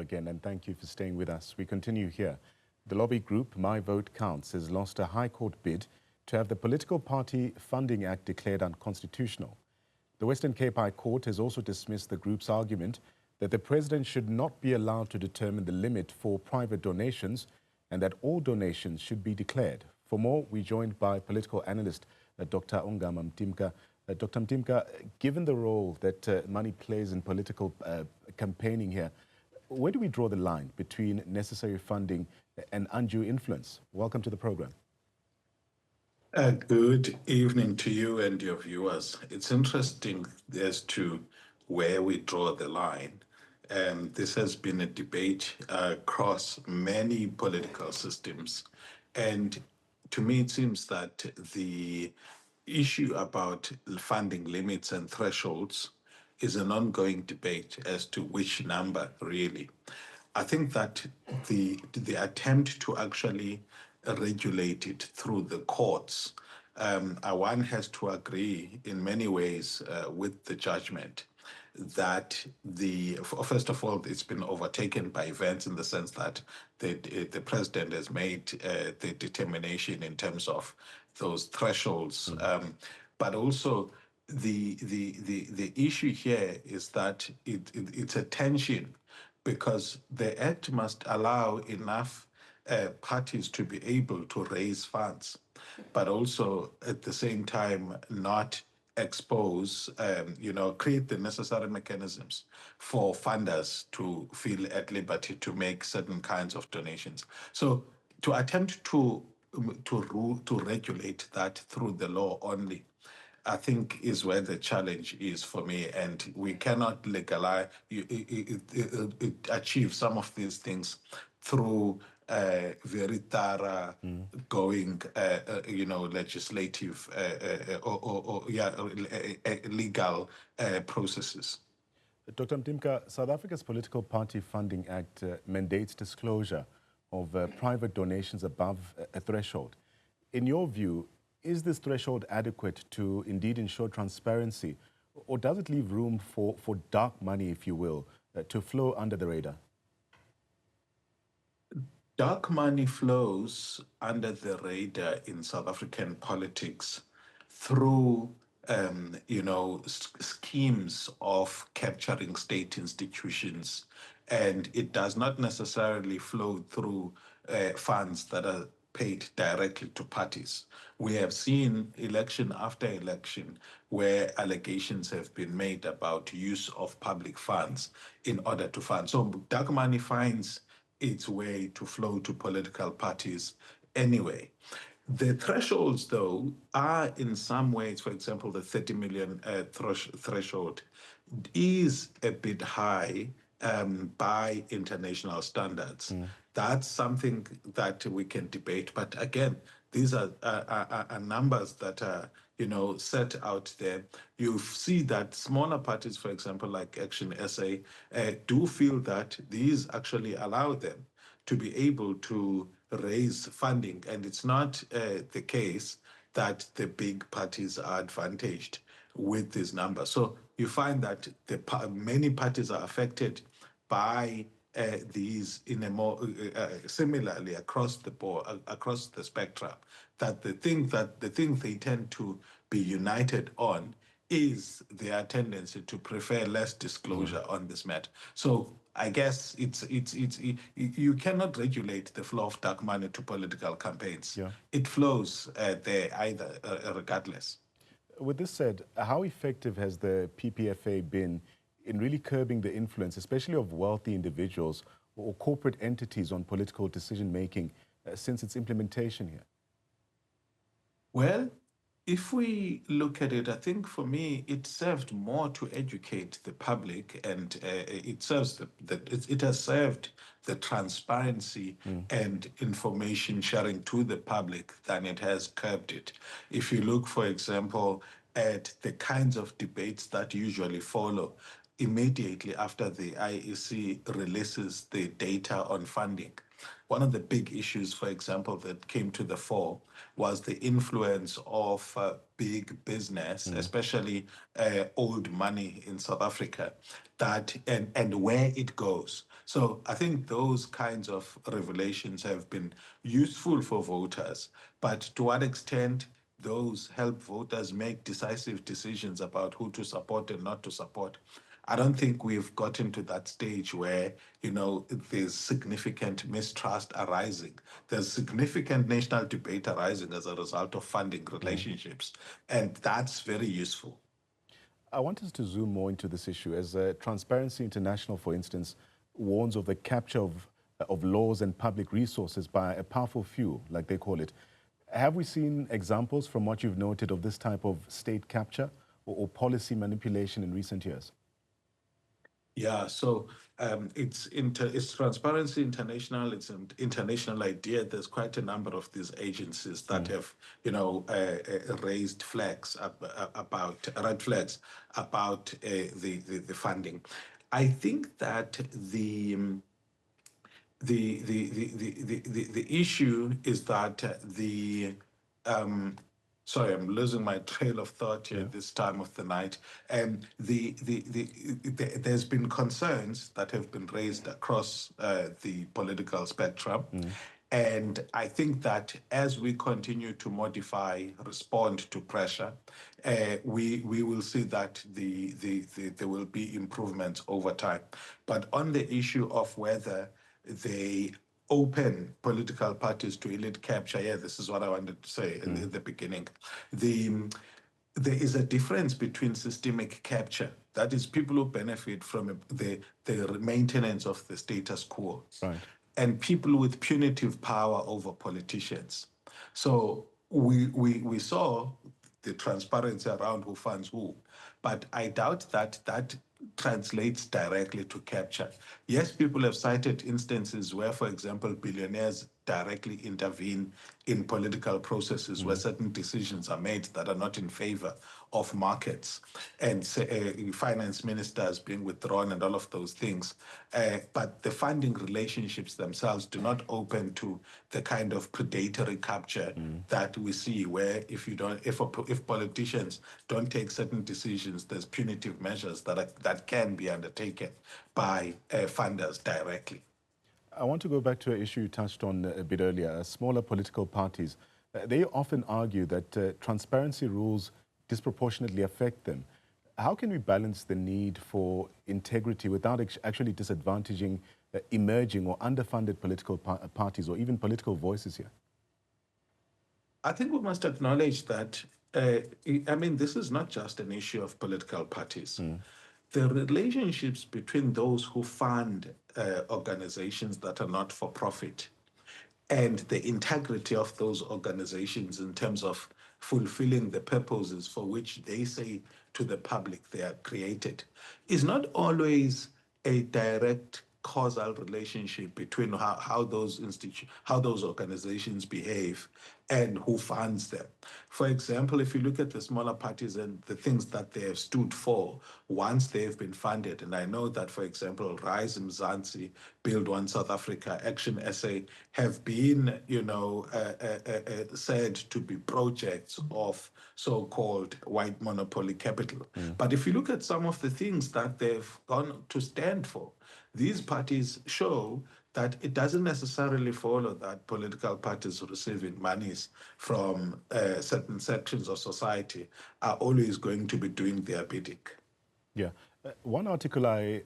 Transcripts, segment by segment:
again, and thank you for staying with us. We continue here. The lobby group, My Vote Counts, has lost a High Court bid to have the Political Party Funding Act declared unconstitutional. The Western Cape High Court has also dismissed the group's argument that the president should not be allowed to determine the limit for private donations and that all donations should be declared. For more, we're joined by political analyst Dr. Ungama Mtimka. Dr. Mtimka, given the role that money plays in political campaigning here, where do we draw the line between necessary funding and undue influence? Welcome to the program. Good evening to you and your viewers. It's interesting as to where we draw the line. This has been a debate across many political systems. And to me, it seems that the issue about funding limits and thresholds is an ongoing debate as to which number really. I think that the attempt to actually regulate it through the courts, one has to agree in many ways with the judgment that first of all, it's been overtaken by events in the sense that the president has made the determination in terms of those thresholds, but also the issue here is that it's a tension because the act must allow enough parties to be able to raise funds, but also at the same time not expose, create the necessary mechanisms for funders to feel at liberty to make certain kinds of donations. So to attempt to regulate that through the law only, I think is where the challenge is for me, and we cannot legalize, achieve some of these things through very thorough going, legislative legal processes. Dr. Mtimka, South Africa's Political Party Funding Act mandates disclosure of private donations above a threshold. In your view, is this threshold adequate to indeed ensure transparency, or does it leave room for dark money, if you will, to flow under the radar? Dark money flows under the radar in South African politics through, schemes of capturing state institutions, and it does not necessarily flow through funds that are paid directly to parties. We have seen election after election where allegations have been made about use of public funds in order to fund. So dark money finds its way to flow to political parties anyway. The thresholds, though, are in some ways, for example, the 30 million threshold is a bit high by international standards. That's something that we can debate. But again, these are numbers that are, set out there. You see that smaller parties, for example, like Action SA, do feel that these actually allow them to be able to raise funding. And it's not the case that the big parties are advantaged with these numbers. So you find that many parties are affected by these in a more similarly across the board, across the spectrum. That the thing they tend to be united on is their tendency to prefer less disclosure on this matter. So I guess you cannot regulate the flow of dark money to political campaigns. Yeah. It flows there either regardless. With this said, how effective has the PPFA been in really curbing the influence, especially of wealthy individuals or corporate entities on political decision-making since its implementation here? Well, if we look at it, I think for me, it served more to educate the public, and it has served the transparency and information sharing to the public than it has curbed it. If you look, for example, at the kinds of debates that usually follow immediately after the IEC releases the data on funding, one of the big issues, for example, that came to the fore was the influence of big business, especially old money in South Africa, and where it goes. So I think those kinds of revelations have been useful for voters, but to what extent those help voters make decisive decisions about who to support and not to support. I don't think we've gotten to that stage where, there's significant mistrust arising. There's significant national debate arising as a result of funding relationships. And that's very useful. I want us to zoom more into this issue as Transparency International, for instance, warns of the capture of laws and public resources by a powerful few, like they call it. Have we seen examples from what you've noted of this type of state capture or policy manipulation in recent years? Yeah, so it's Transparency International. It's an international idea. There's quite a number of these agencies that have, raised flags about red flags about the funding. I think that the issue is that sorry, I'm losing my trail of thought here at this time of the night. And there's been concerns that have been raised across the political spectrum. And I think that as we continue to modify, respond to pressure, we will see that there will be improvements over time. But on the issue of whether they open political parties to elite capture, yeah, this is what I wanted to say in the beginning. There is a difference between systemic capture, that is people who benefit from the maintenance of the status quo, Right, and people with punitive power over politicians. So we saw the transparency around who funds who, but I doubt that that translates directly to capture. Yes, people have cited instances where, for example, billionaires directly intervene in political processes where certain decisions are made that are not in favor of markets, and finance ministers being withdrawn and all of those things. But the funding relationships themselves do not open to the kind of predatory capture that we see, where if politicians don't take certain decisions, there's punitive measures that can be undertaken by funders directly. I want to go back to an issue you touched on a bit earlier. Smaller political parties, they often argue that transparency rules disproportionately affect them. How can we balance the need for integrity without actually disadvantaging emerging or underfunded political parties or even political voices here? I think we must acknowledge that, this is not just an issue of political parties. The relationships between those who fund organizations that are not for profit and the integrity of those organizations in terms of fulfilling the purposes for which they say to the public they are created is not always a direct causal relationship between how those organizations behave and who funds them. For example, if you look at the smaller parties and the things that they have stood for once they have been funded, and I know that, for example, Rise Mzansi, Build One South Africa, Action SA have been, said to be projects of so-called white monopoly capital. But if you look at some of the things that they've gone to stand for, these parties show that it doesn't necessarily follow that political parties receiving monies from certain sections of society are always going to be doing their bidding. Yeah. One article I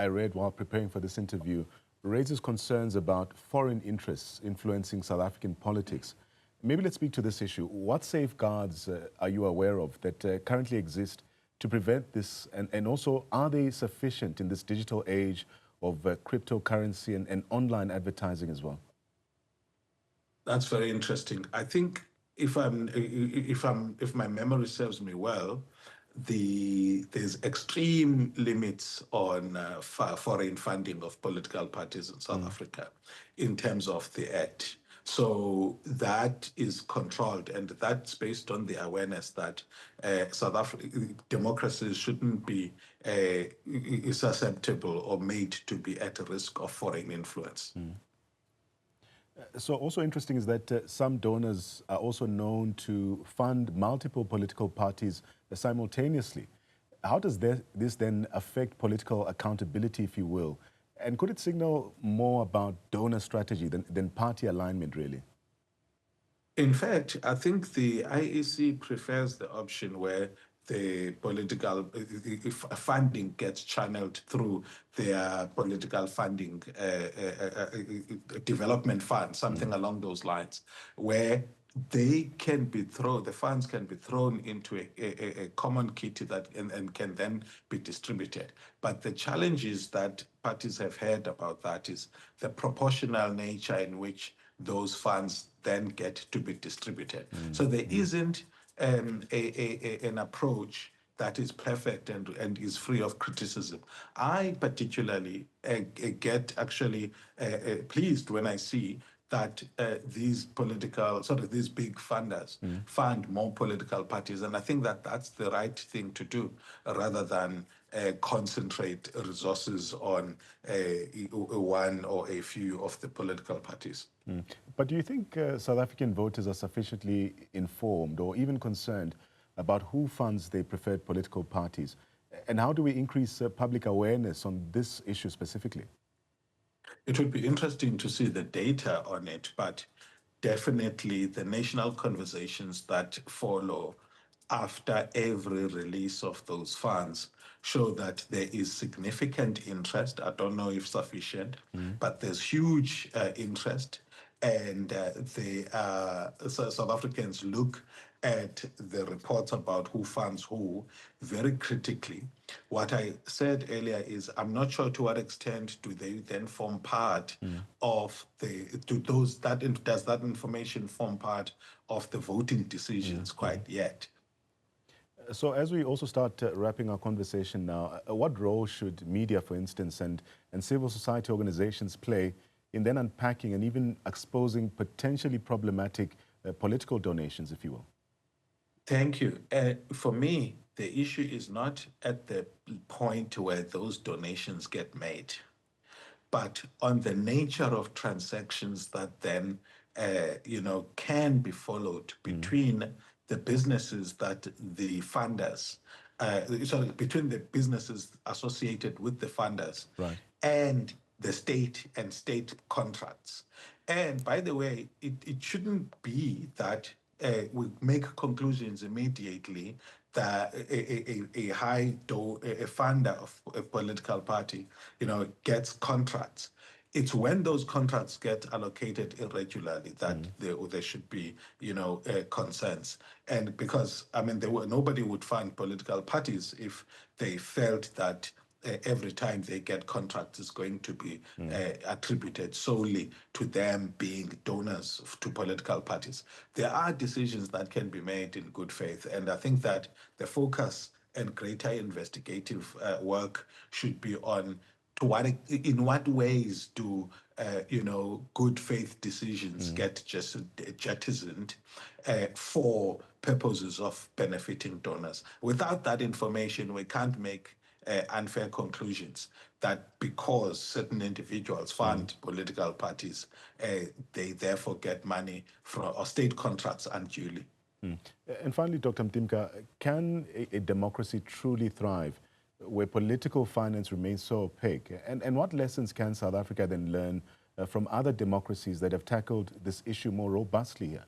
read while preparing for this interview raises concerns about foreign interests influencing South African politics. Maybe let's speak to this issue. What safeguards are you aware of that currently exist to prevent this? And also, are they sufficient in this digital age of cryptocurrency and online advertising as well? That's very interesting. I think if my memory serves me well, there's extreme limits on foreign funding of political parties in South Africa in terms of the act. So that is controlled, and that's based on the awareness that South African democracies shouldn't be susceptible or made to be at risk of foreign influence. So also interesting is that some donors are also known to fund multiple political parties simultaneously. How does this then affect political accountability, if you will? And could it signal more about donor strategy than party alignment, really? In fact, I think the IEC prefers the option where the political if funding gets channeled through their political funding development fund, something along those lines, where the funds can be thrown into a common kitty that and can then be distributed. But the challenges that parties have heard about that is the proportional nature in which those funds then get to be distributed. So there isn't an approach that is perfect and is free of criticism. I particularly get actually pleased when I see that these these big funders fund more political parties. And I think that that's the right thing to do rather than concentrate resources on one or a few of the political parties. But do you think South African voters are sufficiently informed or even concerned about who funds their preferred political parties? And how do we increase public awareness on this issue specifically? It would be interesting to see the data on it, but definitely the national conversations that follow after every release of those funds show that there is significant interest. I don't know if sufficient, but there's huge interest. And South Africans look at the reports about who funds who very critically. What I said earlier is I'm not sure to what extent do they then form part of does that information form part of the voting decisions quite yet. So as we also start wrapping our conversation now, what role should media, for instance, and civil society organizations play in then unpacking and even exposing potentially problematic political donations, if you will? Thank you. For me, the issue is not at the point where those donations get made, but on the nature of transactions that then, can be followed between the businesses that the funders, between the businesses associated with the funders Right. and the state and state contracts. And by the way, it shouldn't be that we make conclusions immediately that a funder of a political party, gets contracts. It's when those contracts get allocated irregularly that there should be, concerns. And because, nobody would fund political parties if they felt that every time they get contracts is going to be attributed solely to them being donors to political parties. There are decisions that can be made in good faith, and I think that the focus and greater investigative work should be on in what ways do good faith decisions get just jettisoned for purposes of benefiting donors. Without that information, we can't make unfair conclusions that because certain individuals fund political parties, they therefore get money from or state contracts unduly. And finally, Dr. Mtimka, can a democracy truly thrive where political finance remains so opaque? And what lessons can South Africa then learn from other democracies that have tackled this issue more robustly here?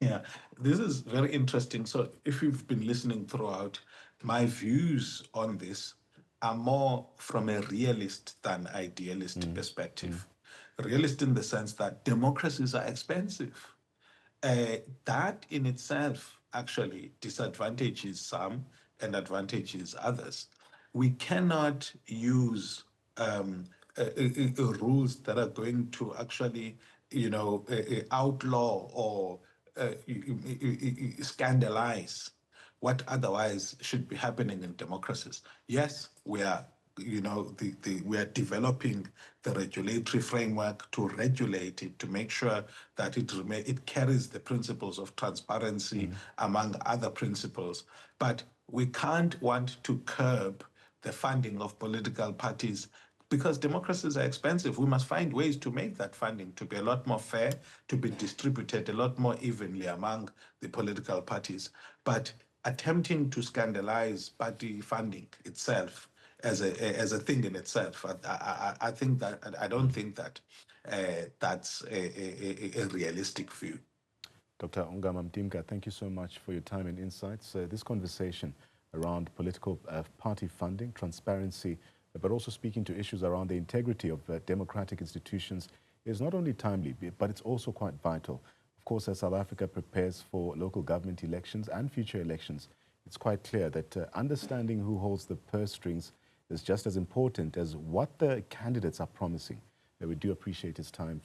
Yeah, this is very interesting. So if you've been listening throughout, my views on this are more from a realist than idealist perspective. Realist in the sense that democracies are expensive. That in itself actually disadvantages some and advantages others. We cannot use rules that are going to actually, outlaw or scandalize what otherwise should be happening in democracies. Yes, we are, we are developing the regulatory framework to regulate it, to make sure that it carries the principles of transparency among other principles. But we can't want to curb the funding of political parties because democracies are expensive. We must find ways to make that funding to be a lot more fair, to be distributed a lot more evenly among the political parties. But attempting to scandalize party funding itself as a thing in itself. I think that I don't think that that's a realistic view. Dr. Ungama Mtimka, thank you so much for your time and insights. This conversation around political party funding, transparency, but also speaking to issues around the integrity of democratic institutions is not only timely, but it's also quite vital. Of course, as South Africa prepares for local government elections and future elections, it's quite clear that understanding who holds the purse strings is just as important as what the candidates are promising. We do appreciate his time.